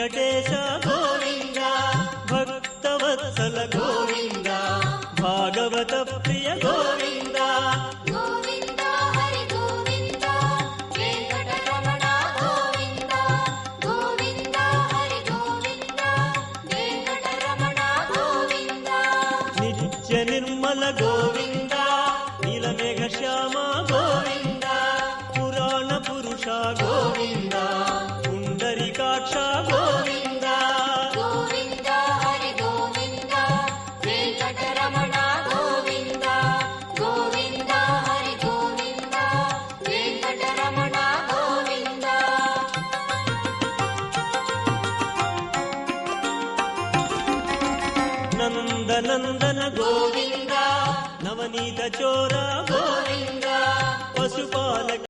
ವೆಂಕಟೇಶ ಗೋವಿಂದ, ಭಕ್ತವತ್ಸಲ ಗೋವಿಂದ, ಭಾಗವತ ಪ್ರಿಯ ಗೋವಿಂದ. ಗೋವಿಂದ ಹರಿ ಗೋವಿಂದ, ವೆಂಕಟರಮಣ ಗೋವಿಂದ. ಗೋವಿಂದ ಹರಿ ಗೋವಿಂದ, ವೆಂಕಟರಮಣ ಗೋವಿಂದ. ನಿತ್ಯ ನಿರ್ಮಲ ಗೋವಿಂದ, ನೀಲಮೇಘ ಶ್ಯಾಮ ಗೋವಿಂದ, ಪುರಾಣ ಪುರುಷ ಗೋವಿಂದ, ಪುಂಡರಿಕಾಕ್ಷ ಗೋವಿಂದ. ಗೋವಿಂದ ಹರಿ ಗೋವಿಂದ, ವೆಂಕಟರಮಣ ಗೋವಿಂದ. ಗೋವಿಂದ ಹರಿ ಗೋವಿಂದ, ವೆಂಕಟರಮಣ ಗೋವಿಂದ. ನಂದನಂದನ ಗೋವಿಂದ, ನವನೀತ ಚೋರ ಗೋವಿಂದ.